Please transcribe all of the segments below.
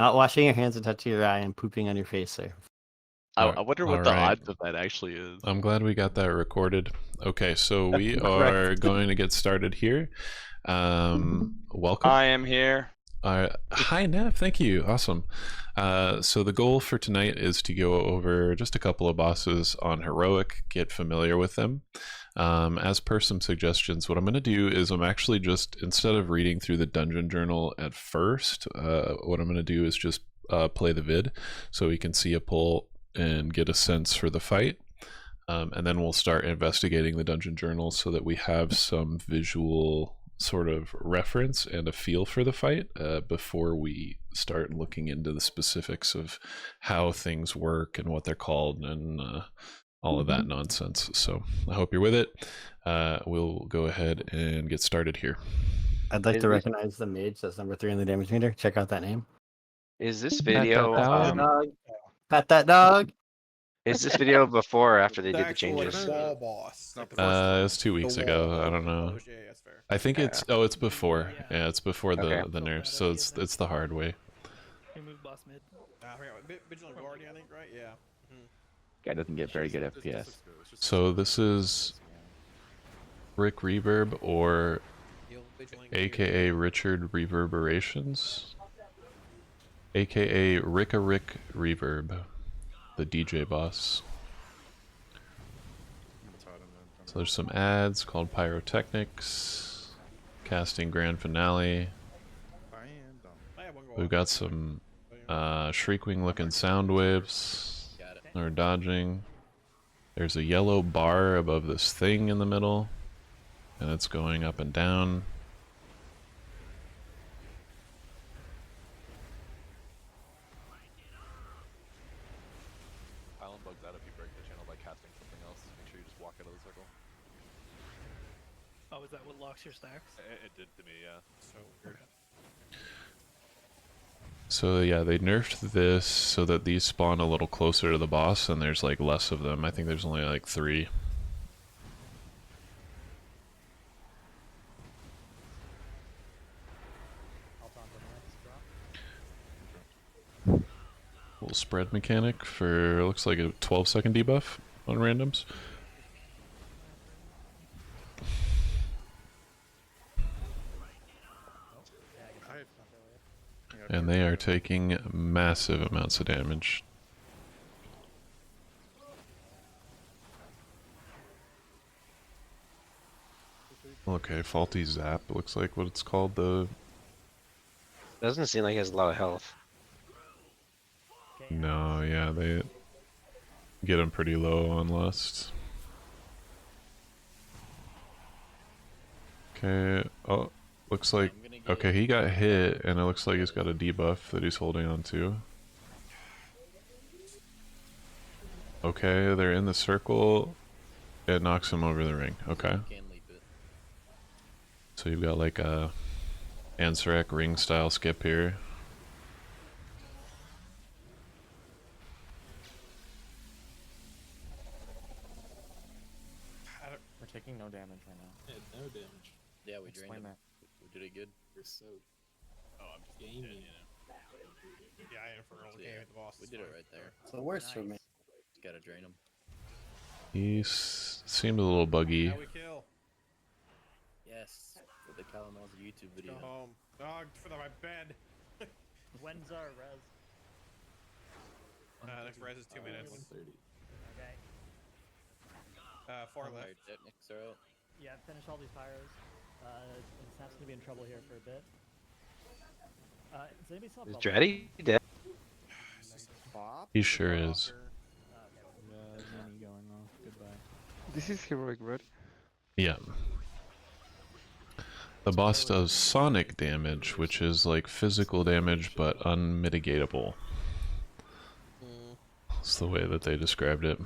Not washing your hands and touching your eye and pooping on your face, sir. I wonder what the Alright. odds of that actually is. I'm glad we got that recorded. Okay, so we are going to get started here. Welcome. I am here. Hi, Nev. Thank you. Awesome. So the goal for tonight is to go over just a couple of bosses on Heroic, get familiar with them. As per some suggestions, what I'm going to do is I'm actually just, instead of reading through the dungeon journal at first, what I'm going to do is just play the vid so we can see a pull and get a sense for the fight. And then we'll start investigating the dungeon journals so that we have some visual sort of reference and a feel for the fight before we start looking into the specifics of how things work and what they're called and all of that nonsense. So I hope you're with it. We'll go ahead and get started here. I'd like to recognize the mage that's number 3 on the damage meter. Check out that name. Is this video Pat that dog. is this video before or after they did the changes? Ball boss. It's 2 weeks ago. I don't know. I think it's it's before. Yeah, it's before the nerfs, so it's the hard way. Remove boss mid. Vigilant Guardian, I think, right? Yeah. Guy doesn't get very good FPS. So this is Rick Reverb, or aka Richard Reverberations, aka Rick Reverb, the DJ boss. So there's some ads called Pyrotechnics, casting grand finale. We've got some shrieking looking sound waves. Or dodging. There's a yellow bar above this thing in the middle, and it's going up and down. Island bugs out if you break the channel by casting something else. Make sure you just walk out of the circle. Oh, is that what locks your stacks? It did to me, yeah. So weird. So yeah, they nerfed this so that these spawn a little closer to the boss, and there's like less of them. I think there's only like 3. Little spread mechanic for, looks like a 12-second debuff on randoms. And they are taking massive amounts of damage. Okay, faulty zap looks like what it's called. Doesn't seem like he has a lot of health. No, yeah, they get him pretty low on lust. Okay, oh, looks like, okay, he got hit, and it looks like he's got a debuff that he's holding on to. Okay, they're in the circle. It knocks him over the ring. Okay. So you've got like a Ansarek ring style skip here. We're taking no damage right now. Yeah, no damage. Yeah, we drained him. We did it good. We're soaked. Oh, I'm just gaming. dead, you know. Yeah, I am for early game at the boss. We did it right there. It's the worst for me. Just gotta drain him. He seemed a little buggy. Now we kill. Yes, for the Kalamazoo YouTube Go video. home. Dog for my bed. When's our res? Next res is 2 minutes. 1:30. Okay. Far Alright, left. technics are out. Yeah, finish all these pyros. And Snap's gonna be in trouble here for a bit. Does anybody still have Is bubble? Dreddy dead? He sure is. Going off. Goodbye. This is heroic, right? Yeah. The boss does sonic damage, which is like physical damage but unmitigatable. That's the way that they described it.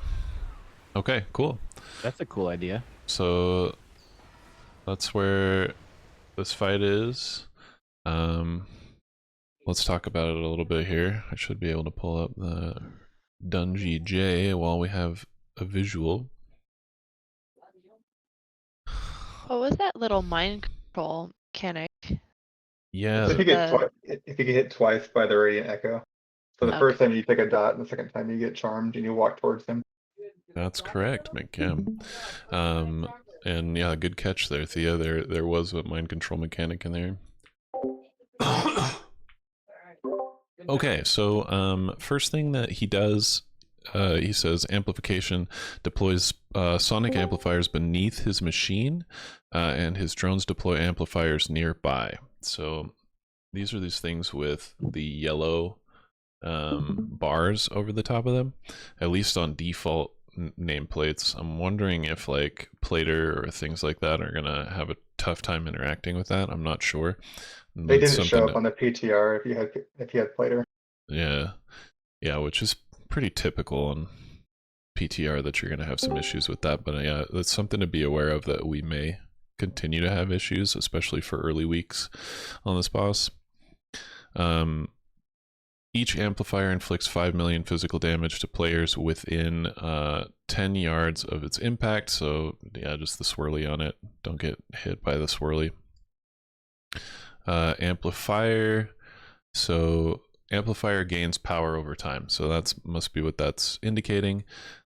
Okay, cool. That's a cool idea. So that's where this fight is. Let's talk about it a little bit here. I should be able to pull up the Dungy J while we have a visual. What was that little mind control mechanic? Yeah, So if you get if you get hit twice by the radiant echo. So the first time you take a dot, and the second time you get charmed and you walk towards him. that's correct, McCam. And yeah, good catch there, Thea. There was a mind control mechanic in there. Okay, so first thing that he does, he says amplification deploys sonic amplifiers beneath his machine, and his drones deploy amplifiers nearby. So these are these things with the yellow bars over the top of them, at least on default nameplates. I'm wondering if like Plater or things like that are gonna have a tough time interacting with that. I'm not sure. They That's didn't show something up on the PTR if you had Plater. yeah, which is pretty typical on PTR that you're gonna have some issues with that. But yeah, that's something to be aware of, that we may continue to have issues, especially for early weeks on this boss. Each amplifier inflicts 5 million physical damage to players within 10 yards of its impact. So yeah, just the swirly on it. Don't get hit by the swirly. Amplifier. So amplifier gains power over time. So that must be what that's indicating.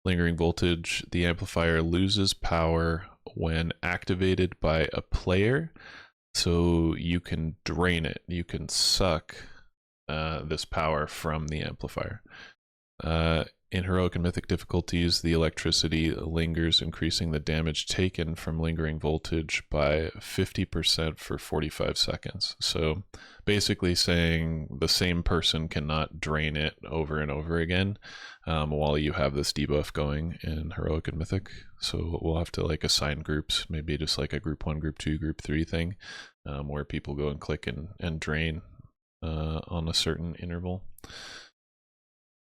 Lingering voltage. The amplifier loses power when activated by a player. So you can drain it. You can suck this power from the amplifier. In heroic and mythic difficulties, the electricity lingers, increasing the damage taken from lingering voltage by 50% for 45 seconds. So basically saying the same person cannot drain it over and over again while you have this debuff going in heroic and mythic. So we'll have to like assign groups, maybe just like a group 1, group 2, group 3 thing, where people go and click and drain on a certain interval.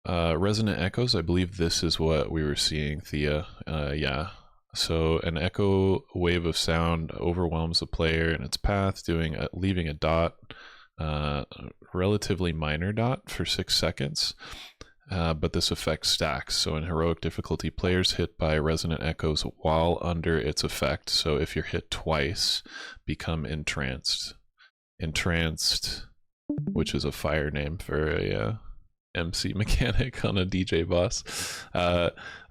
Resonant echoes, I believe this is what we were seeing, Thea. Yeah. So an echo wave of sound overwhelms the player in its path, leaving a dot, relatively minor dot for 6 seconds. But this effect stacks. So in heroic difficulty, players hit by resonant echoes while under its effect. So if you're hit twice, become entranced. Entranced, which is a fire name for a MC mechanic on a DJ boss.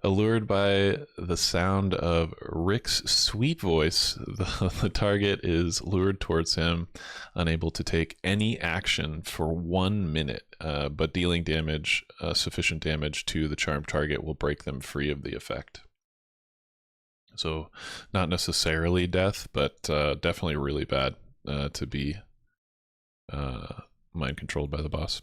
Allured by the sound of Rick's sweet voice, the target is lured towards him, unable to take any action for 1 minute, but dealing damage, sufficient damage to the charmed target will break them free of the effect. So not necessarily death, but definitely really bad to be mind controlled by the boss.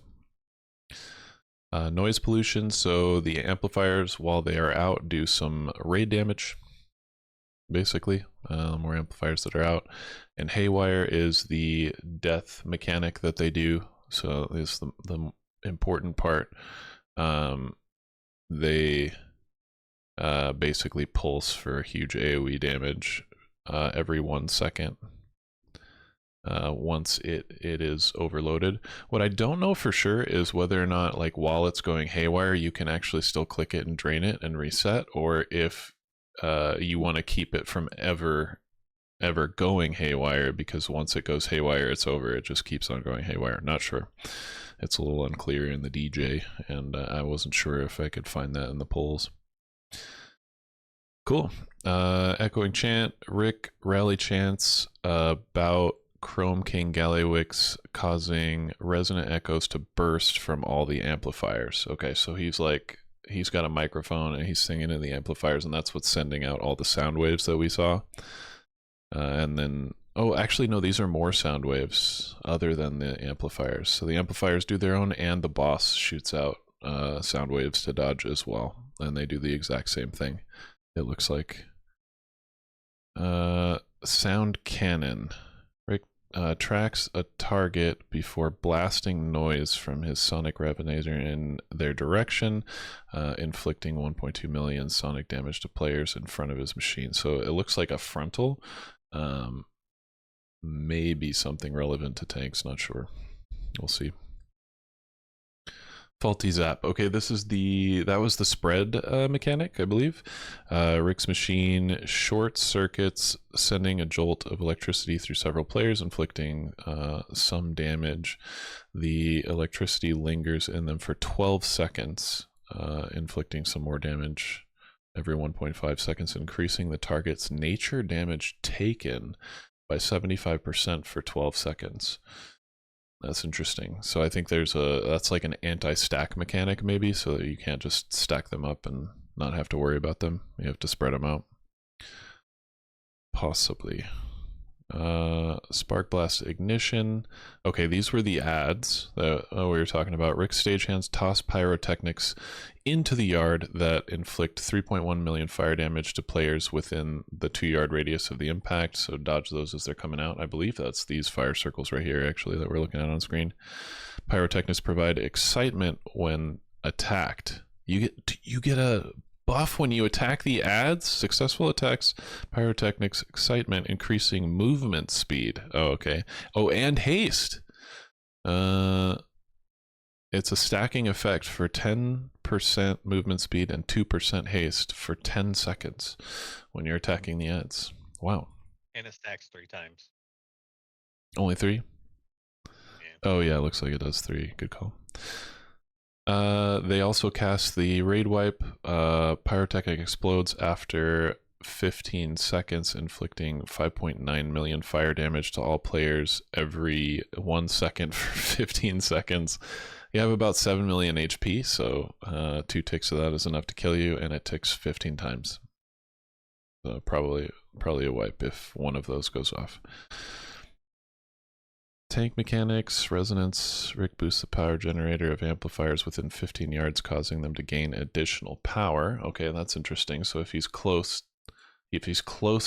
Noise pollution, so the amplifiers, while they are out, do some raid damage, basically. More amplifiers that are out. And haywire is the death mechanic that they do, so is the important part. They basically pulse for huge AoE damage every 1 second. Once it is overloaded. What I don't know for sure is whether or not, like, while it's going haywire, you can actually still click it and drain it and reset, or if you want to keep it from ever going haywire, because once it goes haywire, it's over. It just keeps on going haywire. Not sure. It's a little unclear in the DJ, and I wasn't sure if I could find that in the polls. Cool. Echoing chant, Rick rally chants about Chrome King Galliwix causing resonant echoes to burst from all the amplifiers. Okay, so he's got a microphone and he's singing in the amplifiers, and that's what's sending out all the sound waves that we saw. And then, oh, actually, no, these are more sound waves other than the amplifiers. So the amplifiers do their own, and the boss shoots out sound waves to dodge as well. And they do the exact same thing, it looks like. Sound cannon. Rick tracks a target before blasting noise from his sonic resonator in their direction, inflicting 1.2 million sonic damage to players in front of his machine. So it looks like a frontal. Maybe something relevant to tanks, not sure. We'll see. Faulty zap. Okay, that was the spread mechanic, I believe. Rick's machine short circuits, sending a jolt of electricity through several players, inflicting some damage. The electricity lingers in them for 12 seconds, inflicting some more damage every 1.5 seconds, increasing the target's nature damage taken by 75% for 12 seconds. That's interesting. So I think that's like an anti-stack mechanic maybe, so that you can't just stack them up and not have to worry about them. You have to spread them out. Possibly. Spark Blast Ignition. Okay, these were the ads that we were talking about. Rick's stagehands toss pyrotechnics into the yard that inflict 3.1 million fire damage to players within the 2-yard radius of the impact. So dodge those as they're coming out. I believe that's these fire circles right here, actually, that we're looking at on screen. Pyrotechnics provide excitement when attacked. You get a buff when you attack the ads. Successful attacks, pyrotechnics, excitement, increasing movement speed. Oh, okay. Oh, and haste. It's a stacking effect for 10% movement speed and 2% haste for 10 seconds when you're attacking the ads. Wow. And it stacks 3 times. Only 3? Yeah. Oh yeah, looks like it does 3. Good call. They also cast the raid wipe. Pyrotechnic explodes after 15 seconds, inflicting 5.9 million fire damage to all players every 1 second for 15 seconds. You have about 7 million HP, so 2 ticks of that is enough to kill you, and it ticks 15 times. So probably a wipe if one of those goes off. Tank mechanics, resonance. Rick boosts the power generator of amplifiers within 15 yards, causing them to gain additional power. Okay, that's interesting. So if he's close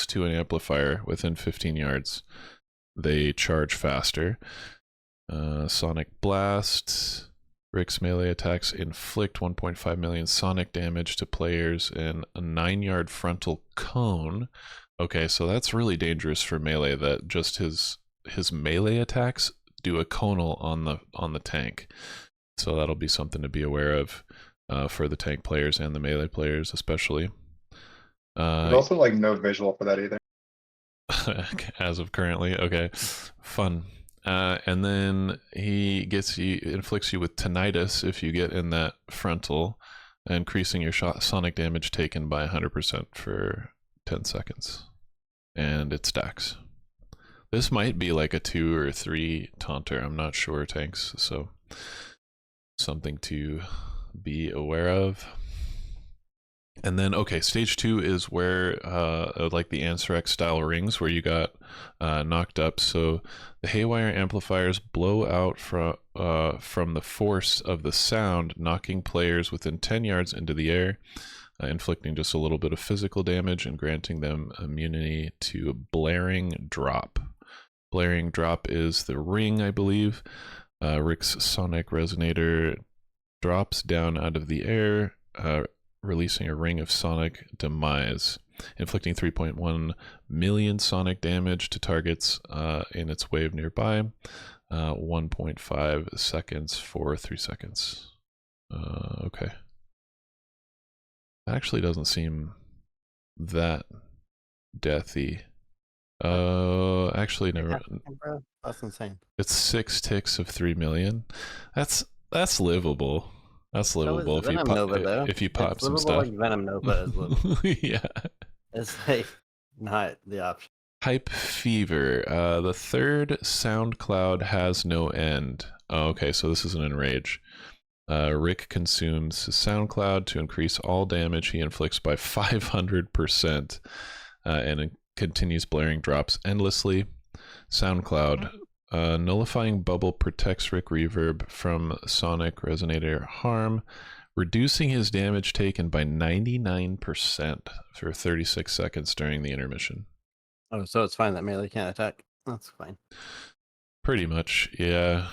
to an amplifier within 15 yards, they charge faster. Sonic Blast. Rick's melee attacks inflict 1.5 million sonic damage to players in a 9-yard frontal cone. Okay, so that's really dangerous for melee, that just his melee attacks do a conal on the tank. So that'll be something to be aware of for the tank players and the melee players especially. There's also like no visual for that either. As of currently. Okay, fun. And then he inflicts you with tinnitus if you get in that frontal, increasing your sonic damage taken by 100% for 10 seconds. And it stacks. This might be like a 2 or 3 taunter, I'm not sure, tanks, so something to be aware of. And then, okay, stage 2 is where, like the Anthrax style rings where you got knocked up. So the haywire amplifiers blow out from the force of the sound, knocking players within 10 yards into the air, inflicting just a little bit of physical damage and granting them immunity to blaring drop. Blaring drop is the ring, I believe. Rick's sonic resonator drops down out of the air, releasing a ring of sonic demise, inflicting 3.1 million sonic damage to targets in its wave nearby, 1.5 seconds for 3 seconds. Okay. Actually doesn't seem that deathy. Actually never. That's insane. It's 6 ticks of 3 million. That's livable. That's livable if you pop some stuff. Like Venom Nova is livable. Yeah. It's like not the option. Hype Fever. The third SoundCloud has no end. Oh, okay, so this is an enrage. Rick consumes his SoundCloud to increase all damage he inflicts by 500%, and continues blaring drops endlessly. SoundCloud. Nullifying bubble protects Rick Reverb from sonic resonator harm, reducing his damage taken by 99% for 36 seconds during the intermission. Oh, so it's fine that melee can't attack. That's fine. Pretty much, yeah.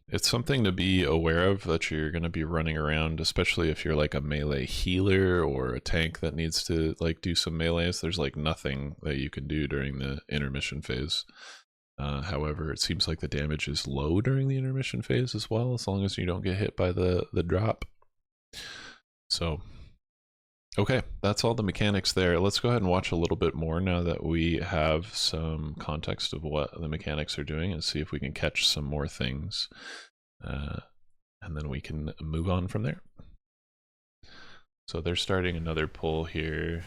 It's something to be aware of that you're going to be running around, especially if you're like a melee healer or a tank that needs to like do some melees. There's like nothing that you can do during the intermission phase. However, it seems like the damage is low during the intermission phase as well, as long as you don't get hit by the drop. So, okay, that's all the mechanics there. Let's go ahead and watch a little bit more now that we have some context of what the mechanics are doing, and see if we can catch some more things. And then we can move on from there. So they're starting another pull here.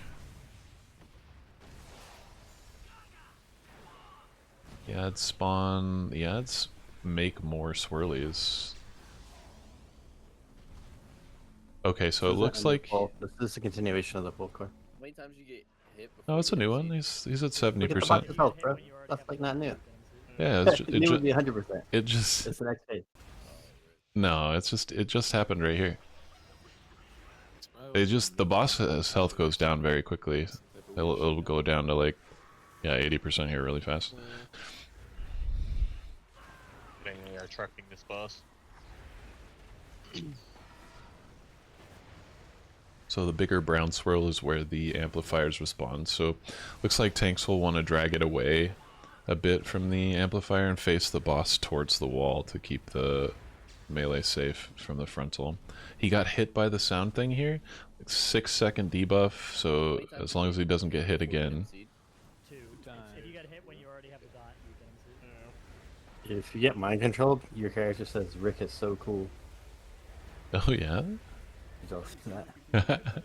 The ads spawn, the ads make more swirlies. Okay, so it looks like... This is a continuation of the full core. How many times you get hit before No, it's a you new get one. seed? He's at Look at the 70%. box's health, bro. That's like not new. Yeah, It would be 100%. it just It's the next phase. no, it just happened right here. The boss's health goes down very quickly. It'll go down to like 80% here really fast. They are trucking this boss. So the bigger brown swirl is where the amplifiers respond. So looks like tanks will want to drag it away a bit from the amplifier and face the boss towards the wall to keep the melee safe from the frontal. He got hit by the sound thing here. 6-second debuff, so as long as he doesn't get hit again. 2 times. If you get hit when you already have the dot, you can see. If you get mind controlled, your character says Rick is so cool. Oh yeah? You don't see that.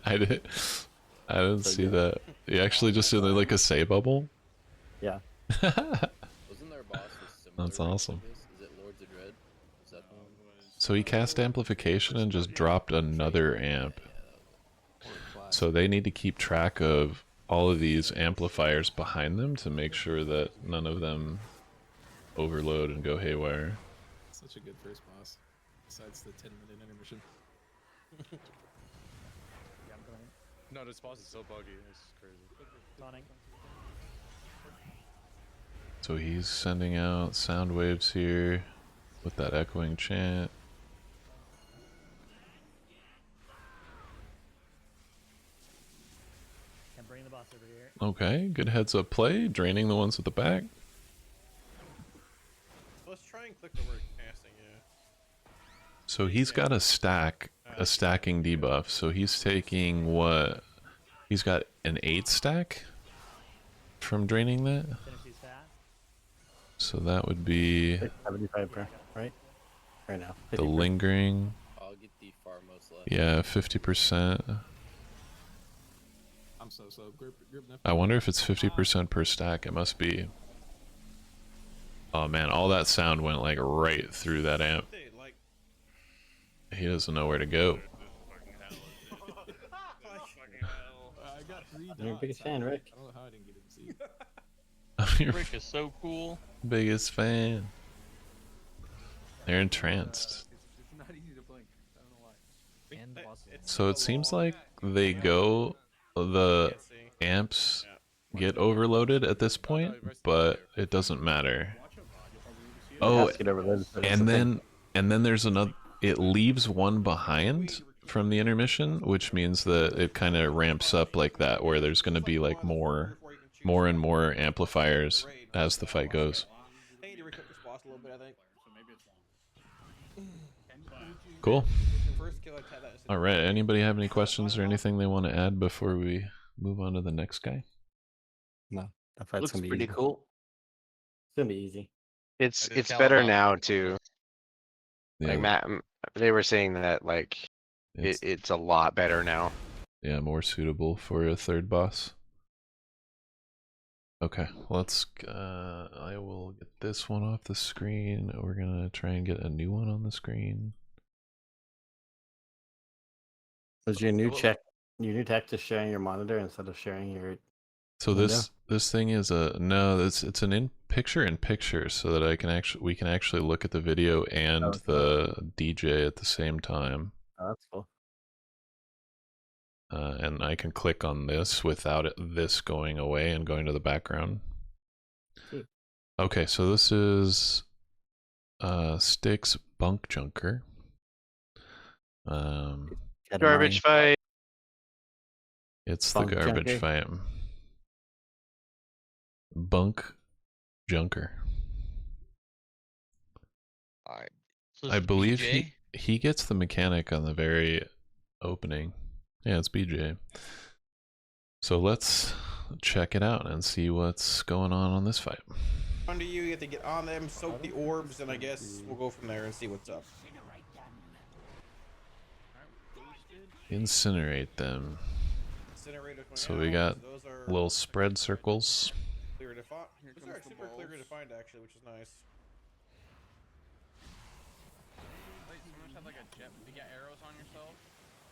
I didn't see that. You actually just did like a say bubble? Yeah. Wasn't there a boss with similar That's ranks awesome. like this? Is it Lords of Dread? Is that the one? So he cast amplification and just dropped another amp. So they need to keep track of all of these amplifiers behind them to make sure that none of them overload and go haywire. Such a good first boss. Besides the 10-minute intermission. Yeah, I'm going. No, this boss is so buggy. It's crazy. Sonic. So he's sending out sound waves here with that echoing chant. Can bring the boss over here. Okay, good heads up play, draining the ones at the back. Let's try and click the word casting, yeah. So he's got a stacking debuff. So he's taking what? He's got an 8 stack from draining that. Finish these fast. So that would be 75 per, right? Right now. the 50%. lingering. I'll get the farmost left. Yeah, 50%. I'm so grip I wonder if it's 50% per stack. It must be. Oh man, all that sound went like right through that amp. like He doesn't know where to go. I got 3 dots. You're a biggest fan, Rick. I don't know how I didn't get him seed. Your Rick is so cool. biggest fan. They're entranced. It's not easy to blink. I don't know why. And the boss is So it seems like the amps get overloaded at this point, but it doesn't matter. Oh, Has to get overloaded, but it's and the thing. then there's another. It leaves one behind from the intermission, which means that it kind of ramps up like that, where there's going to be like more and more amplifiers as the fight goes. Cool. All right. Anybody have any questions or anything they want to add before we move on to the next guy? No, that fight's Looks gonna be pretty easy. cool. It's gonna be easy. It's I did it's count better them. now too. Yeah, Like Matt, they were saying that like it's a lot better now. yeah, more suitable for a third boss. Okay, let's. I will get this one off the screen. We're gonna try and get a new one on the screen. Is your new tech just sharing your monitor instead of sharing your? So Window? this thing is it's an in picture so that we can actually look at the video and Okay. the DJ at the same time. Oh, that's cool. And I can click on this without this going away and going to the background. Sweet. Okay, so this is Styx Bunkjunker. Got a Garbage mine. fight. It's the garbage Bunkjunker? fight. Bunkjunker. So I it's believe BJ? he gets the mechanic on the very opening. Yeah, it's BJ. So let's check it out and see what's going on this fight. Under you have to get on them, soak the orbs, and I guess we'll go from there and see what's up. Incinerate them. Incinerators went So we out. got Those are little spread circles. clear defined. Those are super clear defined actually, which is nice. Wait, someone had like a jet. You get arrows on yourself?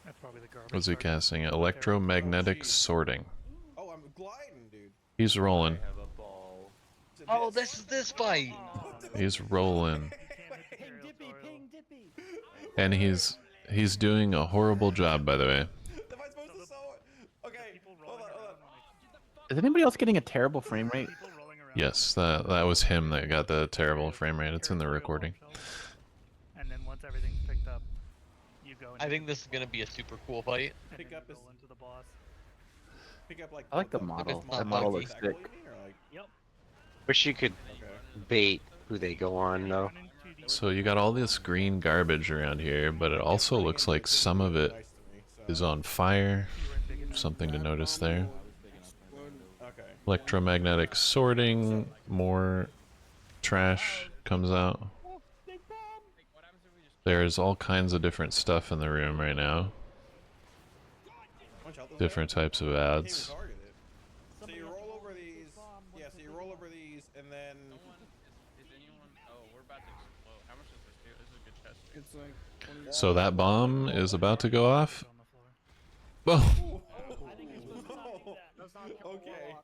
That's probably the garbage. What's he casting? Electromagnetic sorting. Oh, I'm gliding, dude. He's rolling. Oh, this is this fight. He's rolling. Ping Dippy, ping Dippy. And he's doing a horrible job, by the way. Am I supposed to saw it? Okay, hold on. Is anybody else getting a terrible frame rate? Yes, that was him that got the terrible frame rate. It's in the recording. And then once everything's picked up, you go. I think this is gonna be a super cool fight. Pick up this. into the boss. Pick up like. I like the model. it's not The model buggy. looks sick. Yep. Wish you could bait who they go on though. So you got all this green garbage around here, but it also looks like some of it is on fire. Something to notice there. Okay. Electromagnetic sorting, more trash comes out. There's all kinds of different stuff in the room right now. Different types of ads. So you roll over these. Yeah, so you roll over these and then. Is anyone? Oh, we're about to explode. How much does this do? This is a good chest. It's like 20. So that bomb is about to go off. Oh, Okay.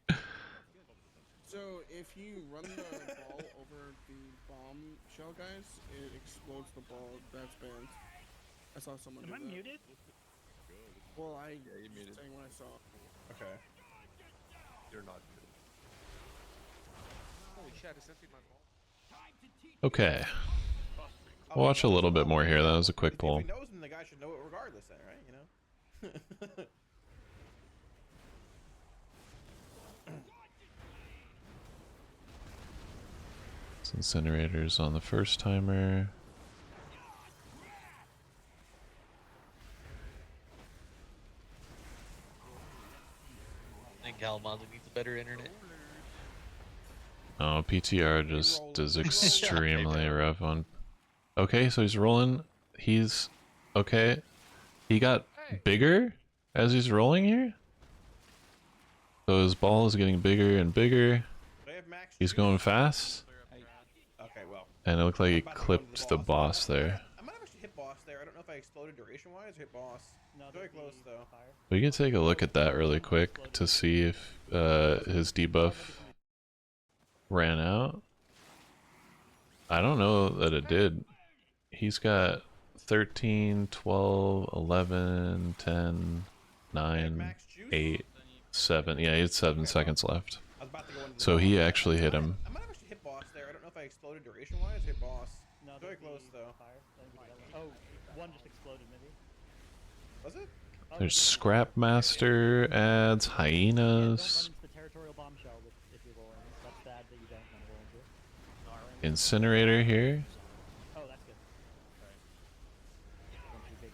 So if you run the ball over the bomb shell, guys, it explodes the ball. That's banned. I saw someone do that. Muted? Well, saying what I saw. Okay. You're not. Holy shit! I sent my ball. okay. We'll watch a little bit more here. That was a quick pull. If he knows, then the guy should know it regardless, then, right? You know. Incinerators on the first timer. I think Kalamazoo needs a better internet. Oh, PTR just is extremely rough on. Okay, so he's rolling. He's okay. He got bigger as he's rolling here. So his ball is getting bigger and bigger. They have max He's juice. going fast, Okay, well. and it looked like he clipped the boss there. I might have actually hit boss there. I don't know if I exploded duration-wise or hit boss. No, Very close though. We can take a look at that really quick to see if his debuff ran out. I don't know that it did. He's got 13, 12, 11, 10, 9, 8, 7. Yeah, he had 7 seconds left. I was about to go into the So boss. he actually hit him. I might have actually hit boss there. I don't know if I exploded duration-wise or hit boss. No, Very close though. Oh, one just exploded, maybe. Was it? There's Scrapmaster ads, Don't hyenas, run into the territorial bombshell if you're rolling. That's bad that you don't want to roll into. incinerator here. Oh, that's good.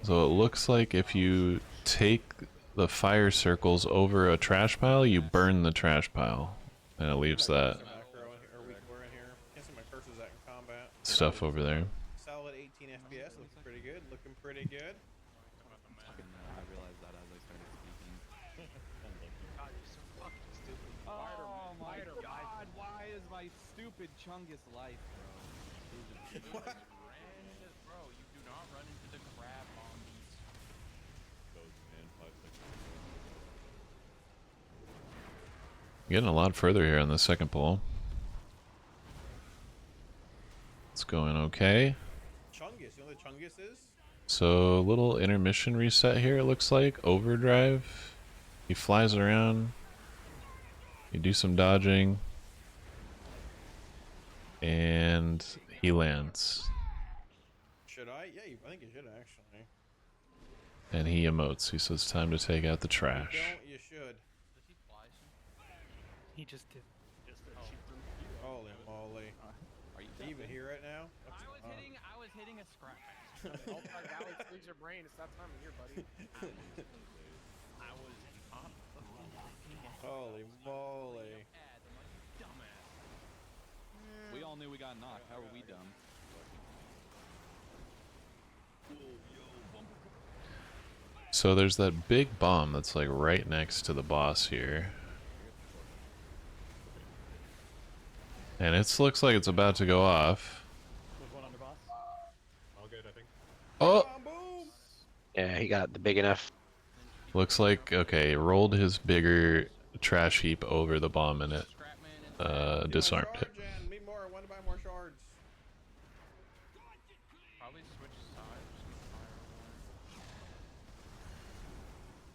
So it looks like if you take the fire circles over a trash pile, you burn the trash pile, and it leaves that We're in here. Can't see my curses at in combat. stuff over there. Solid 18 FPS. Looks pretty good. Looking pretty good. I realized that as I started speaking. God, you're so fucking stupid. Oh my god, why is my stupid Chungus life, bro? Bro, you do not run into the crab zombies. Getting a lot further here on the second pull. It's going okay. Chungus. You know what Chungus is? So little intermission reset here, it looks like. Overdrive. He flies around. You do some dodging. And he lands. Should I? Yeah, I think you should actually. And he emotes. He says time to take out the trash. Don't, you should. Does he fly? He just did. Holy moly. Are you Are you even here right now? was hitting a scrap. Ultra Valley freeze your brain. It's that time of year, buddy. I was up. Holy moly. Dumbass. We all knew we got knocked. How were we dumb? So there's that big bomb that's like right next to the boss here. And it looks like it's about to go off. There's one under boss. All good, I think. Oh! Yeah, he got the big enough. Looks like, okay, rolled his bigger trash heap over the bomb and it disarmed it. Me more. I want to buy more shards. Probably switch sides.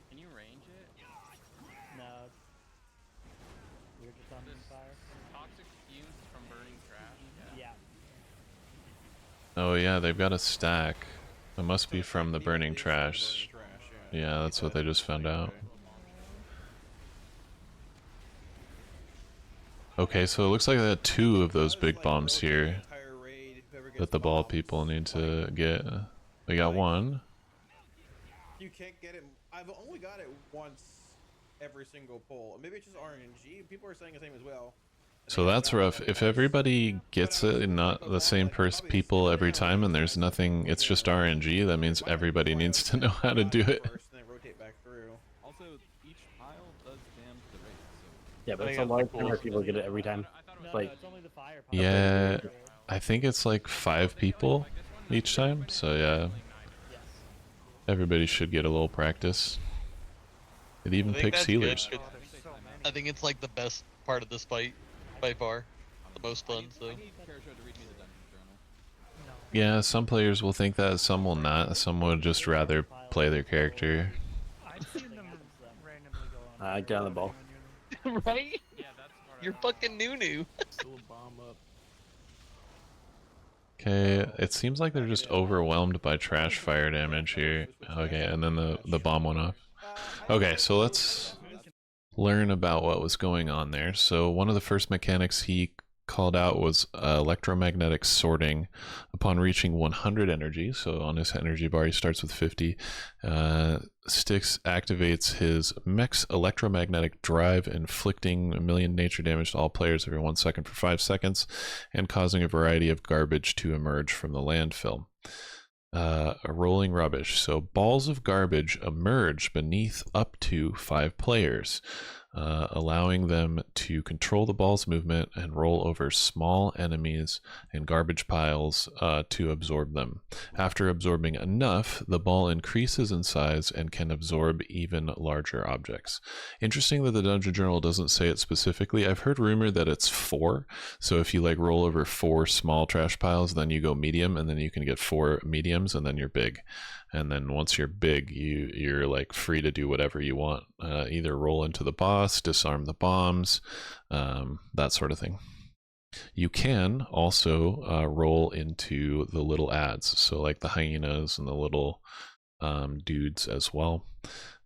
Can you range it? No. We're just on fire. Toxic fumes from burning trash. Yeah. Oh yeah, they've got a stack. It must be from the burning trash. Yeah, that's what they just found out. Okay, so it looks like they had 2 of those big bombs here that the ball people need to get. We got 1. You can't get it. I've only got it once every single pull. Maybe it's just RNG. People are saying the same as well. So that's rough. If everybody gets it and not the same people every time and there's nothing, it's just RNG, that means everybody needs to know how to do it. Also, each pile does damage the rate. So Yeah, but it's a large number of people get it every time. Like, it's only the fire. Yeah, I think it's like 5 people each time, so yeah. Everybody should get a little practice. It even picks healers. I think it's like the best part of this fight by far. The most fun, so. Yeah, some players will think that, some will not. Some would just rather play their character. get on the ball. Right? You're fucking Nunu. Okay, it seems like they're just overwhelmed by trash fire damage here. Okay, and then the bomb went off. Okay, so let's learn about what was going on there. So one of the first mechanics he called out was electromagnetic sorting. Upon reaching 100 energy, so on his energy bar he starts with 50, Styx activates his mech's electromagnetic drive, inflicting 1,000,000 nature damage to all players every 1 second for 5 seconds, and causing a variety of garbage to emerge from the landfill. Rolling rubbish. So balls of garbage emerge beneath up to 5 players, allowing them to control the ball's movement and roll over small enemies and garbage piles to absorb them. After absorbing enough, the ball increases in size and can absorb even larger objects. Interesting that the Dungeon Journal doesn't say it specifically. I've heard rumor that it's 4. So if you like roll over 4 small trash piles, then you go medium, and then you can get 4 mediums, and then you're big. And then once you're big, you're like free to do whatever you want. Either roll into the boss, disarm the bombs, that sort of thing. You can also roll into the little ads, so like the hyenas and the little dudes as well.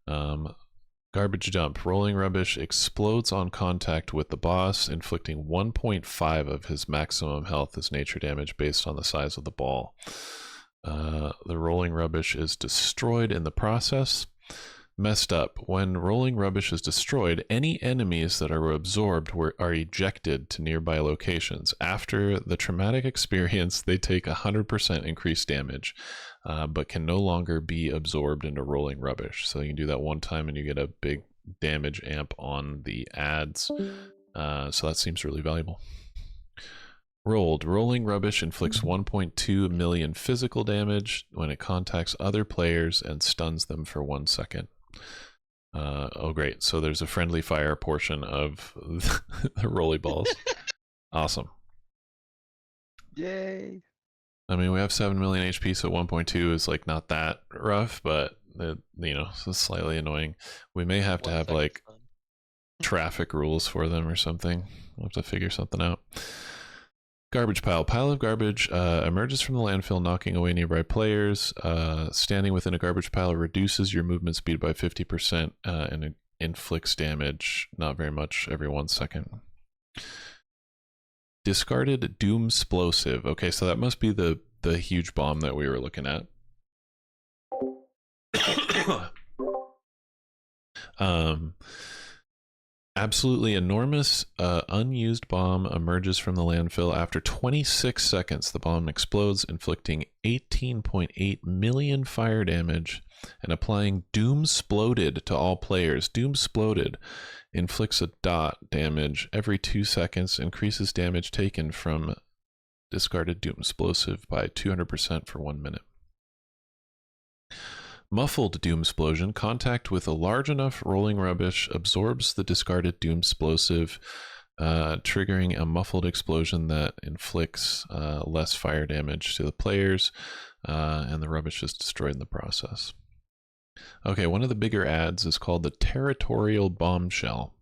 Garbage dump. Rolling rubbish explodes on contact with the boss, inflicting 1.5 of his maximum health as nature damage based on the size of the ball. The rolling rubbish is destroyed in the process. Messed up. When rolling rubbish is destroyed, any enemies that are absorbed are ejected to nearby locations. After the traumatic experience, they take 100% increased damage, but can no longer be absorbed into rolling rubbish. So you can do that one time and you get a big damage amp on the ads. So that seems really valuable. Rolled. Rolling rubbish inflicts 1.2 million physical damage when it contacts other players and stuns them for 1 second. Oh great, so there's a friendly fire portion of the rolly balls. Awesome. Yay. I mean, we have 7 million HP, so 1.2 is like not that rough, but you know, it's slightly annoying. We may have to have like traffic rules for them or something. We'll have to figure something out. Garbage pile. Pile of garbage emerges from the landfill, knocking away nearby players. Standing within a garbage pile reduces your movement speed by 50% and it inflicts damage, not very much, every 1 second. Discarded doom explosive. Okay, so that must be the the huge bomb that we were looking at. Absolutely enormous unused bomb emerges from the landfill. After 26 seconds, the bomb explodes, inflicting 18.8 million fire damage and applying Doomsploded to all players. Doomsploded inflicts a dot damage every 2 seconds, increases damage taken from discarded Doomsplosive by 200% for 1 minute. Muffled Doomsplosion. Contact with a large enough rolling rubbish absorbs the discarded Doomsplosive, triggering a muffled explosion that inflicts less fire damage to the players, and the rubbish is destroyed in the process. Okay, one of the bigger adds is called the Territorial Bombshell.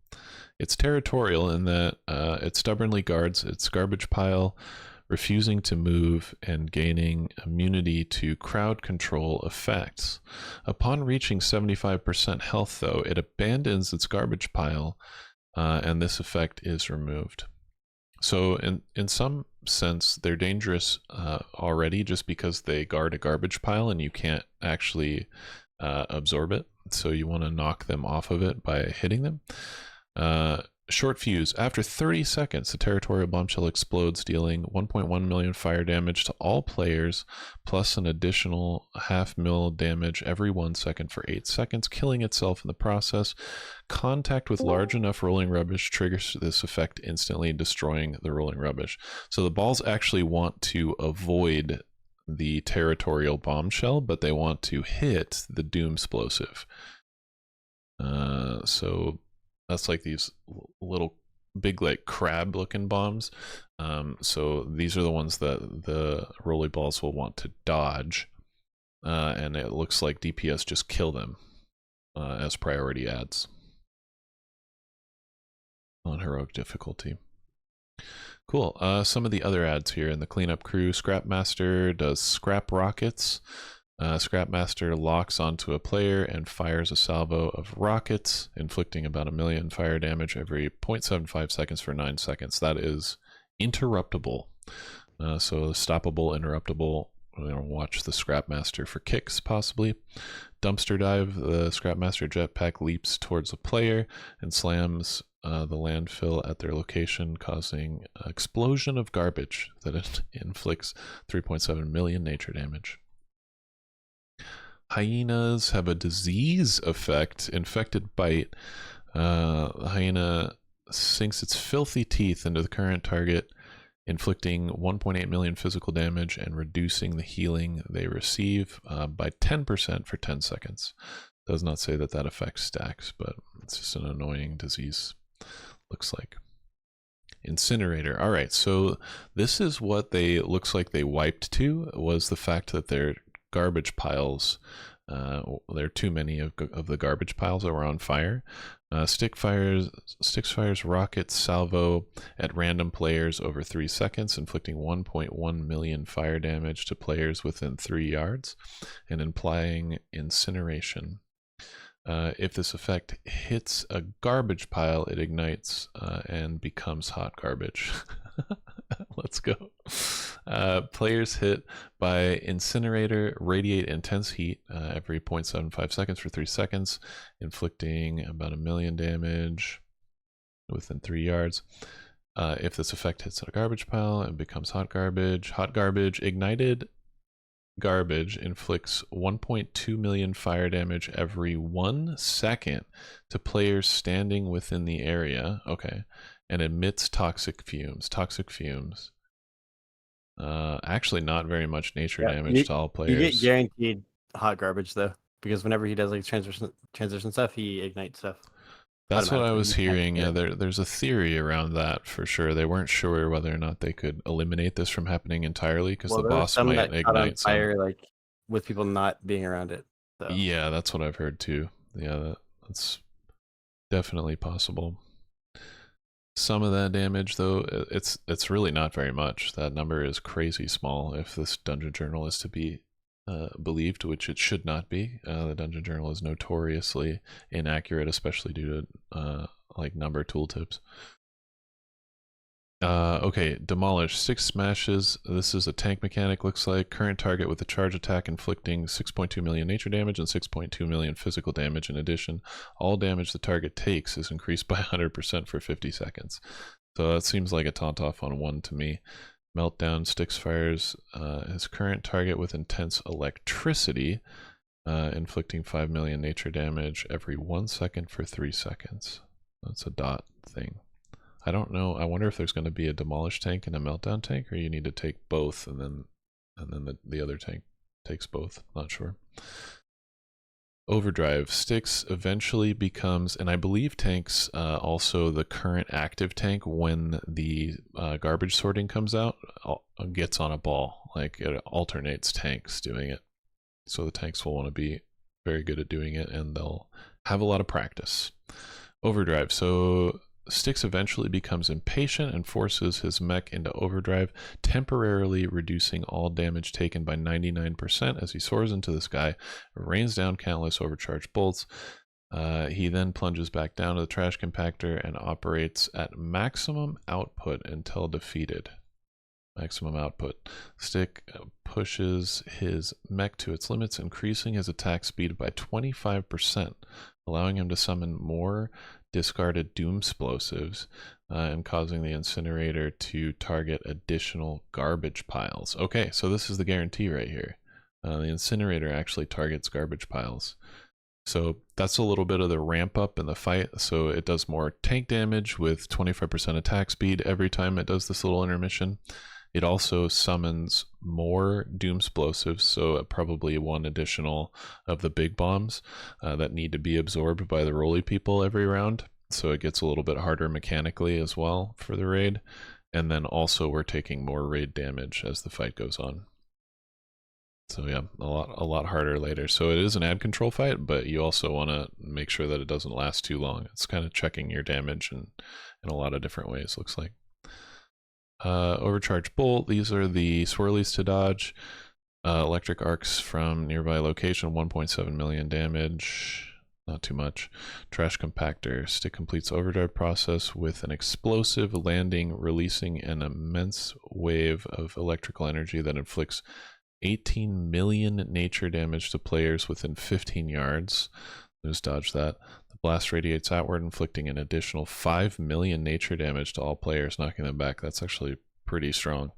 It's territorial in that it stubbornly guards its garbage pile, refusing to move and gaining immunity to crowd control effects. Upon reaching 75% health, though, it abandons its garbage pile, and this effect is removed. So in some sense, they're dangerous already just because they guard a garbage pile and you can't actually absorb it. So you want to knock them off of it by hitting them. Short fuse. After 30 seconds, the Territorial Bombshell explodes, dealing 1.1 million fire damage to all players, plus an additional 0.5 mil damage every 1 second for 8 seconds, killing itself in the process. Contact with large enough rolling rubbish triggers this effect instantly, destroying the rolling rubbish. So the balls actually want to avoid the Territorial Bombshell, but they want to hit the Doomsplosive. So that's like these little big like crab looking bombs. So these are the ones that the rolly balls will want to dodge. And it looks like DPS just kill them as priority adds on heroic difficulty. Cool. Some of the other adds here in the cleanup crew. Scrapmaster does scrap rockets. Scrapmaster locks onto a player and fires a salvo of rockets, inflicting about 1 million fire damage every 0.75 seconds for 9 seconds. That is interruptible. So stoppable, interruptible. Watch the Scrapmaster for kicks, possibly. Dumpster dive. The Scrapmaster jetpack leaps towards a player and slams the landfill at their location, causing an explosion of garbage that inflicts 3.7 million nature damage. Hyenas have a disease effect, infected bite. The hyena sinks its filthy teeth into the current target, inflicting 1.8 million physical damage and reducing the healing they receive by 10% for 10 seconds. Does not say that that affects stacks, but it's just an annoying disease, looks like. Incinerator. All right, so this is what they looks like they wiped to, was the fact that they're garbage piles. There are too many of the garbage piles that were on fire. Styx fires rocket salvo at random players over 3 seconds, inflicting 1.1 million fire damage to players within 3 yards, and implying incineration. If this effect hits a garbage pile, it ignites and becomes hot garbage. Let's go. Players hit by incinerator radiate intense heat every 0.75 seconds for 3 seconds, inflicting about 1 million damage within 3 yards. If this effect hits a garbage pile, it becomes hot garbage. Hot garbage. Ignited garbage inflicts 1.2 million fire damage every 1 second to players standing within the area. Okay. And emits toxic fumes. Toxic fumes. Actually not very much nature damage to all players. You get guaranteed hot garbage though, because whenever he does like transition stuff, he ignites stuff. That's what I was hearing. Yeah, there's a theory around that for sure. They weren't sure whether or not they could eliminate this from happening entirely, because the boss might ignite fire, like with people not being around it. So. Yeah, that's what I've heard too. Yeah, that's definitely possible. Some of that damage, though, it's really not very much. That number is crazy small if this dungeon journal is to be believed, which it should not be. The dungeon journal is notoriously inaccurate, especially due to like number tooltips. Okay, demolish 6 smashes. This is a tank mechanic, looks like. Current target with a charge attack inflicting 6.2 million nature damage and 6.2 million physical damage. In addition, all damage the target takes is increased by 100% for 50 seconds. So that seems like a taunt off on 1 to me. Meltdown, Styx fires his current target with intense electricity, inflicting 5 million nature damage every 1 second for 3 seconds. That's a dot thing. I don't know. I wonder if there's going to be a demolish tank and a meltdown tank, or you need to take both, and then the other tank takes both. Not sure. Overdrive. Styx eventually becomes, and I believe tanks also the current active tank when the garbage sorting comes out gets on a ball. Like it alternates tanks doing it. So the tanks will want to be very good at doing it, and they'll have a lot of practice. Overdrive. So Styx eventually becomes impatient and forces his mech into overdrive, temporarily reducing all damage taken by 99% as he soars into the sky, rains down countless overcharged bolts. He then plunges back down to the trash compactor and operates at maximum output until defeated. Maximum output. Styx pushes his mech to its limits, increasing his attack speed by 25%, allowing him to summon more discarded doom explosives and causing the incinerator to target additional garbage piles. Okay, so this is the guarantee right here. The incinerator actually targets garbage piles. So that's a little bit of the ramp up in the fight. So it does more tank damage with 25% attack speed every time it does this little intermission. It also summons more doom explosives, so probably 1 additional of the big bombs that need to be absorbed by the roly people every round. So it gets a little bit harder mechanically as well for the raid. And then also we're taking more raid damage as the fight goes on. So yeah, a lot harder later. So it is an ad control fight, but you also want to make sure that it doesn't last too long. It's kind of checking your damage in a lot of different ways, looks like. Overcharge bolt. These are the swirlies to dodge. Electric arcs from nearby location, 1.7 million damage. Not too much. Trash compactor. Stick completes overdrive process with an explosive landing, releasing an immense wave of electrical energy that inflicts 18 million nature damage to players within 15 yards. Just dodge that. The blast radiates outward, inflicting an additional 5 million nature damage to all players, knocking them back. That's actually pretty strong.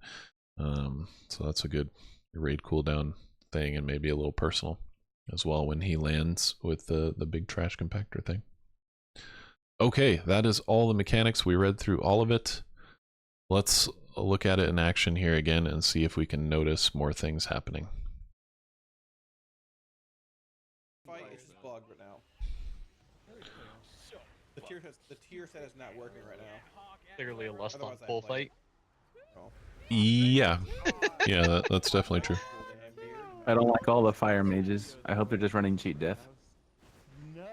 So that's a good raid cooldown thing, and maybe a little personal as well when he lands with the big trash compactor thing. Okay, that is all the mechanics. We read through all of it. Let's look at it in action here again and see if we can notice more things happening. It's just bugged right now. The tier set is not working right now. Clearly a lust on Otherwise I'd full play fight. Yeah, yeah, that's definitely true. I don't like all the fire mages. I hope they're just running cheat death. No.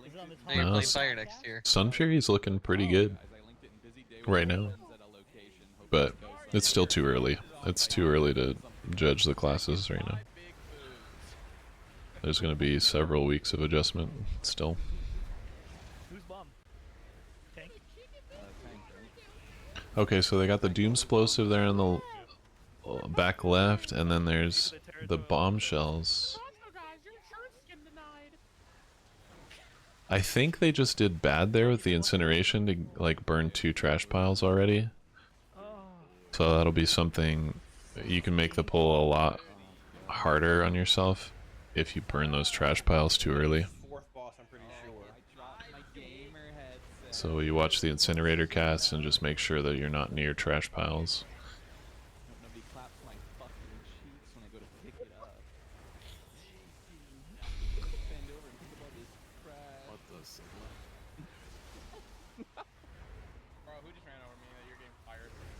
Is it on the top? Now you're No, playing fire next year. Sun Fury's looking pretty good right now, but it's still too early. It's too early to judge the classes right now. There's going to be several weeks of adjustment still. Who's bomb? Tank? Okay, so they got the doom explosive there in the back left, and then there's the bombshells. I think they just did bad there with the incineration to like burn 2 trash piles already. So that'll be something you can make the pull a lot harder on yourself if you burn those trash piles too early. So you watch the incinerator cast and just make sure that you're not near trash piles.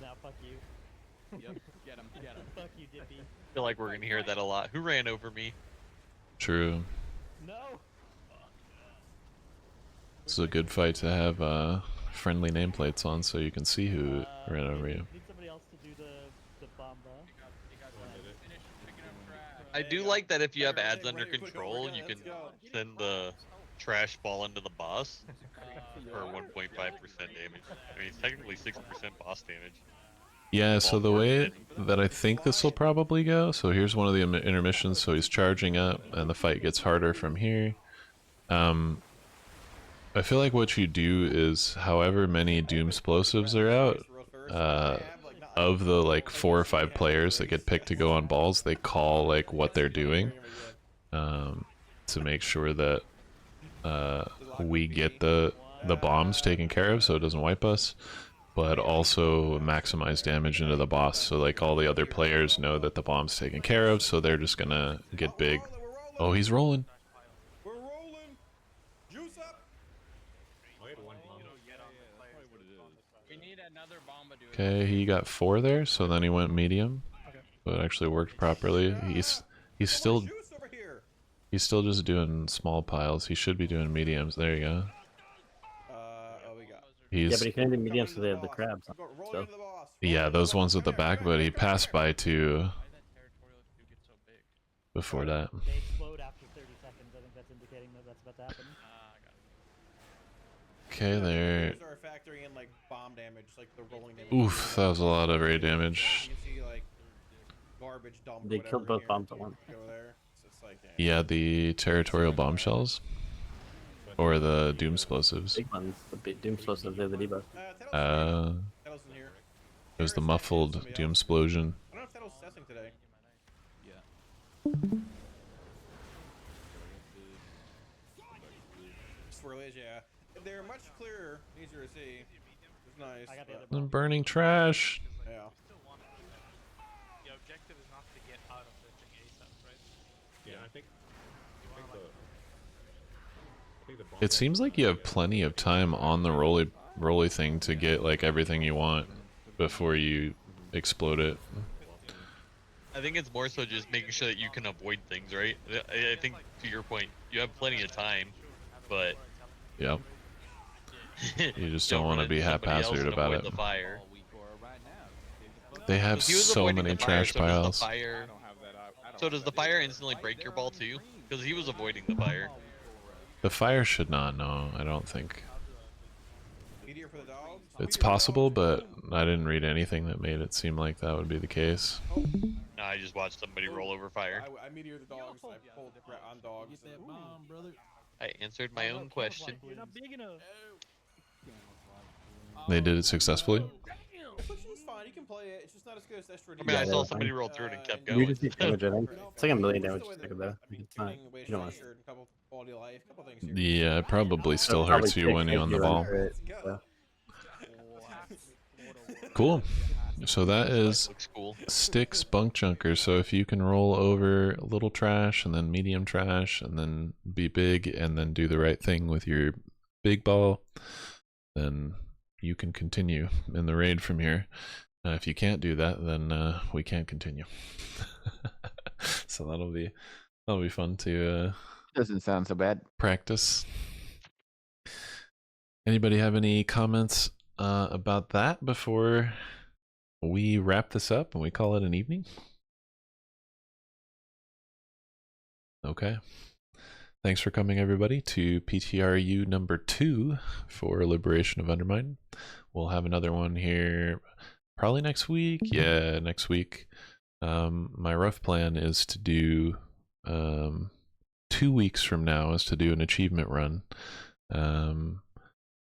Now fuck you. Yep, get him, get him. Fuck you, Dippy. I feel like we're gonna hear that a lot. Who ran over me? True. No. This is a good fight to have friendly nameplates on so you can see who ran over you. Need somebody else to do the bomb, bro. I do like that if you have ads under control, you can send the trash ball into the boss for 1.5% damage. I mean, it's technically 6% boss damage. Yeah, so the Ballpark way hit. that I think this will probably go, so here's one of the intermissions, so he's charging up, and the fight gets harder from here. I feel like what you do is, however many Doom Explosives are out, of the like 4 or 5 players that get picked to go on balls, they call like what they're doing, to make sure that we get the bombs taken care of, so it doesn't wipe us, but also maximize damage into the boss. So like all the other players know that the bomb's taken care of, so they're just gonna get big. Oh, he's rolling. We're rolling. Juice up. We need another bomba dude. Okay, he got 4 there, so then he went medium. So it actually worked properly. He's still just doing small piles. He should be doing mediums. There you go. Yeah, but he can do mediums because they have the crabs. So. Yeah, those ones at the back, but he passed by 2 before that. They explode after 30 seconds. I think that's indicating that that's about to happen. Okay, there. Are factoring in like bomb damage, like the rolling damage. Oof, that was a lot of raid damage. You can see like garbage dump. They killed both bombs at once. Go there. So it's like, Yeah, the territorial bombshells. Or the Doom Explosives. Big ones, the big Doom Explosives, they're the debuff. It was the muffled Doom Explosion. I don't know if Tettle's testing today. Swirlies, yeah. They're much clearer, easier to see. It's nice. I got the other The burning trash. Yeah. The objective is not to get out of the thing ASAP, right? Yeah, I think It seems like you have plenty of time on the rolly thing to get like everything you want before you explode it. I think it's more so just making sure that you can avoid things, right? I think, to your point, you have plenty of time, but... Yep. You just don't want to be haphazard about it. The fire. They have so many trash piles. So does the fire instantly break your ball too? Because he was avoiding the fire. The fire should not, no, I don't think. Meteor for the dogs. It's possible, but I didn't read anything that made it seem like that would be the case. No, I just watched somebody roll over fire. I meteor the dogs. I pulled on dogs. I answered my own question. You're not big enough. They did it successfully. Affliction's fine. You can play it. It's just not as good as Extra. I mean, I saw somebody roll through it and kept You going. just need damage, I think. It's like a million damage to stick it though. It's not, you don't want to. Yeah, it probably still hurts you when you're on the ball. Cool. So that is Styx Bunkjunker. So if you can roll over a little trash and then medium trash and then be big and then do the right thing with your big ball, then you can continue in the raid from here. If you can't do that, then we can't continue. So that'll be fun to doesn't sound so bad. Practice. Anybody have any comments about that before we wrap this up and we call it an evening? Okay. Thanks for coming, everybody, to PTRU number 2 for Liberation of Undermine. We'll have another one here probably next week. Yeah, next week. My rough plan is to do 2 weeks from now is to do an achievement run.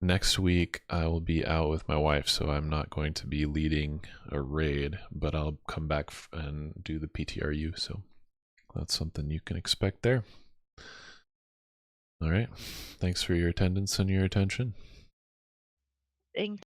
Next week I will be out with my wife, so I'm not going to be leading a raid, but I'll come back and do the PTRU, so that's something you can expect there. All right. Thanks for your attendance and your attention. Thank